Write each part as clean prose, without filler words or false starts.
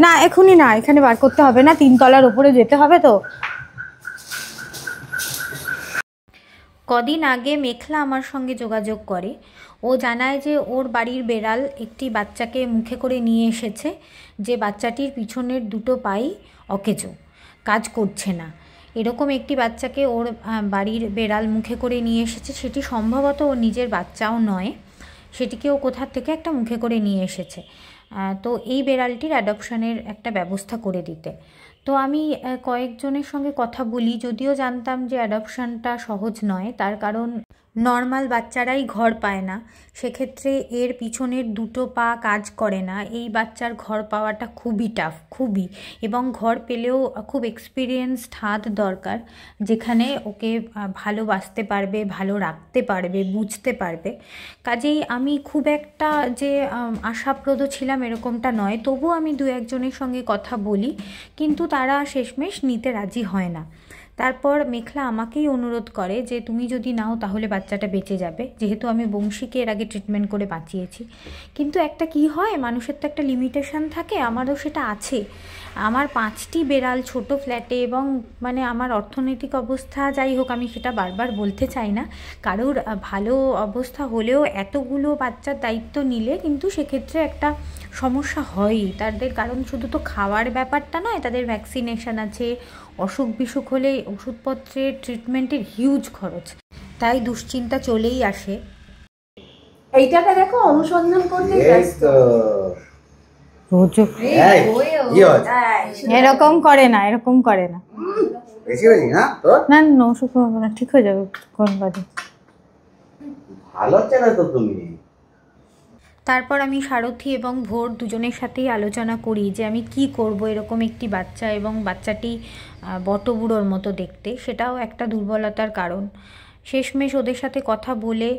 না এখনই না, এখানে বার করতে হবে না, 3 তলার উপরে যেতে হবে তো। কদিন আগে মেঘলা আমার সঙ্গে যোগাযোগ করে। ও জানায় যে ওর বাড়ির বেড়াল একটি বাচ্চাকে মুখে করে নিয়ে এসেছে, যে বাচ্চাটির পিছনের দুটো পাই অকেজো, কাজ করছে না। এরকম একটি বাচ্চাকে ওর বাড়ির বেড়াল মুখে করে নিয়ে এসেছে। সেটি সম্ভবত ওর নিজের বাচ্চাও নয়, সেটিকে ও কোথার থেকে একটা মুখে করে নিয়ে এসেছে। তো এই বেড়ালটির অ্যাডপশনের একটা ব্যবস্থা করে দিতে। তো আমি কয়েকজনের সঙ্গে কথা বলি, যদিও জানতাম যে অ্যাডপশনটা সহজ নয়, তার কারণ নর্মাল বাচ্চারাই ঘর পায় না, সেক্ষেত্রে এর পিছনের দুটো পা কাজ করে না। এই বাচ্চার ঘর পাওয়াটা খুবই টাফ, খুবই, এবং ঘর পেলেও খুব এক্সপিরিয়েন্সড হাত দরকার, যেখানে ওকে ভালোবাসতে পারবে, ভালো রাখতে পারবে, বুঝতে পারবে। কাজেই আমি খুব একটা যে আশাপ্রদ ছিলাম এরকমটা নয়, তবু আমি 2-1 জনের সঙ্গে কথা বলি, কিন্তু তারা শেষমেশ নিতে রাজি হয় না। তারপর মেঘলা আমাকেই অনুরোধ করে যে তুমি যদি নাও তাহলে বাচ্চাটা বেঁচে যাবে, যেহেতু আমি বংশীকে এর আগে ট্রিটমেন্ট করে বাঁচিয়েছি। কিন্তু একটা কি হয়, মানুষের তো একটা লিমিটেশন থাকে, আমারও সেটা আছে। আমার 5টি বেড়াল ছোট ফ্ল্যাটে, এবং মানে আমার অর্থনৈতিক অবস্থা যাই হোক, আমি সেটা বারবার বলতে চাই না, কারোর ভালো অবস্থা হলেও এতগুলো বাচ্চার দায়িত্ব নিলে কিন্তু সেক্ষেত্রে একটা সমস্যা হয়ই তাদের। কারণ শুধু তো খাওয়ার ব্যাপারটা নয়, তাদের ভ্যাকসিনেশন আছে, অসুখ বিসুখ হলে ওষুধপত্রের ট্রিটমেন্টের হিউজ খরচ, তাই দুশ্চিন্তা চলেই আসে। এইটাকে দেখো অনুসন্ধান করতে এরকম করে না, এরকম করে না, না না ওষুধ খাবো না, ঠিক হয়ে যাবে কোন বাদে। ভালো হচ্ছে না তো তুমি। তারপর আমি সারথী এবং ভোর দুজনের সাথেই আলোচনা করি যে আমি কি করব এরকম একটি বাচ্চা, এবং বাচ্চাটি বটবুড়োর মতো দেখতে, সেটাও একটা দুর্বলতার কারণ। শেষমেশ ওদের সাথে কথা বলে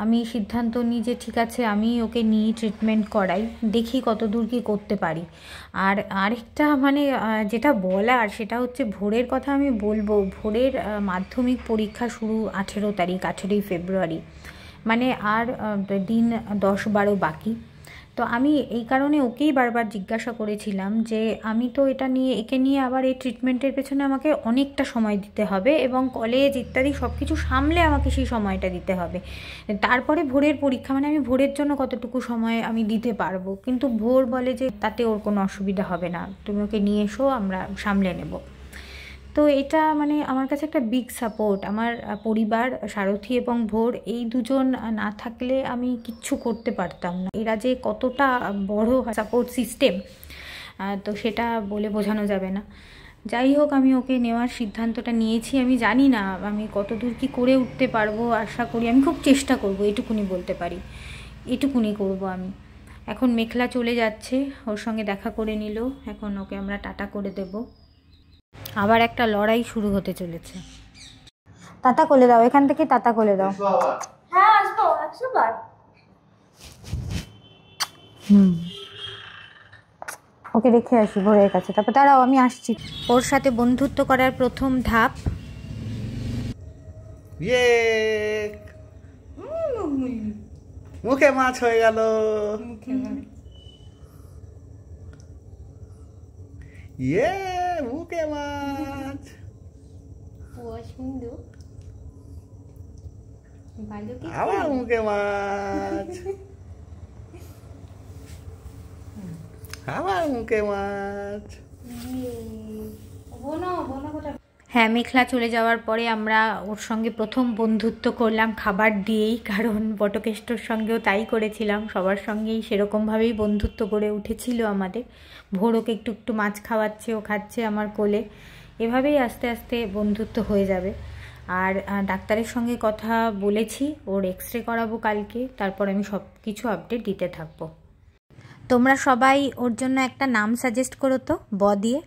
আমি সিদ্ধান্ত নিই যে ঠিক আছে, আমি ওকে নিয়ে ট্রিটমেন্ট করাই, দেখি কত দূর কী করতে পারি। আর আরেকটা মানে যেটা বলার, সেটা হচ্ছে ভোরের কথা আমি বলবো। ভোরের মাধ্যমিক পরীক্ষা শুরু 18 তারিখ, 18ই ফেব্রুয়ারি, মানে আর দিন 10-12 বাকি। তো আমি এই কারণে ওকেই বারবার জিজ্ঞাসা করেছিলাম যে আমি তো এটা নিয়ে, একে নিয়ে আবার এই ট্রিটমেন্টের পেছনে আমাকে অনেকটা সময় দিতে হবে, এবং কলেজ ইত্যাদি সব কিছু সামলে আমাকে সেই সময়টা দিতে হবে। তারপরে ভোরের পরীক্ষা, মানে আমি ভোরের জন্য কতটুকু সময় আমি দিতে পারবো। কিন্তু ভোর বলে যে তাতে ওর কোনো অসুবিধা হবে না, তুমি ওকে নিয়ে এসো, আমরা সামলে নেব। তো এটা মানে আমার কাছে একটা বিগ সাপোর্ট। আমার পরিবার, সারথী এবং ভোর, এই দুজন না থাকলে আমি কিচ্ছু করতে পারতাম না। এরা যে কতটা বড় সাপোর্ট সিস্টেম, তো সেটা বলে বোঝানো যাবে না। যাই হোক, আমি ওকে নেওয়ার সিদ্ধান্তটা নিয়েছি। আমি জানি না আমি কতদূর কি করে উঠতে পারবো, আশা করি আমি খুব চেষ্টা করব, এটুকুনি বলতে পারি, এটুকুনি করব আমি। এখন মেঘলা চলে যাচ্ছে, ওর সঙ্গে দেখা করে নিল, এখন ওকে আমরা টাটা করে দেব। আবার একটা লড়াই শুরু হতে চলেছে। টাটা করে দাও, এখান থেকে টাটা করে দাও। হ্যাঁ আসবো 100 বার। ওকে রেখে আসি ভোরের কাছে, তারপর দাঁড়াও আমি আসছি। ওর সাথে বন্ধুত্ব করার প্রথম ধাপ। মুখে মাছ হয়ে গেল। মুখে মাছ। আবার মুখে মাছ, আবার মুখে মাছ। হ্যাঁ, মেঘলা চলে যাওয়ার পরে আমরা ওর সঙ্গে প্রথম বন্ধুত্ব করলাম খাবার দিয়েই, কারণ বটকেষ্টর সঙ্গেও তাই করেছিলাম, সবার সঙ্গেই সেরকমভাবেই বন্ধুত্ব গড়ে উঠেছিল আমাদের। ভোর ওকে একটু একটু মাছ খাওয়াচ্ছে, ও খাচ্ছে আমার কোলে, এভাবেই আস্তে আস্তে বন্ধুত্ব হয়ে যাবে। আর ডাক্তারের সঙ্গে কথা বলেছি, ওর এক্স-রে করাবো কালকে, তারপর আমি সব কিছু আপডেট দিতে থাকবো। তোমরা সবাই ওর জন্য একটা নাম সাজেস্ট করো তো, ব দিয়ে।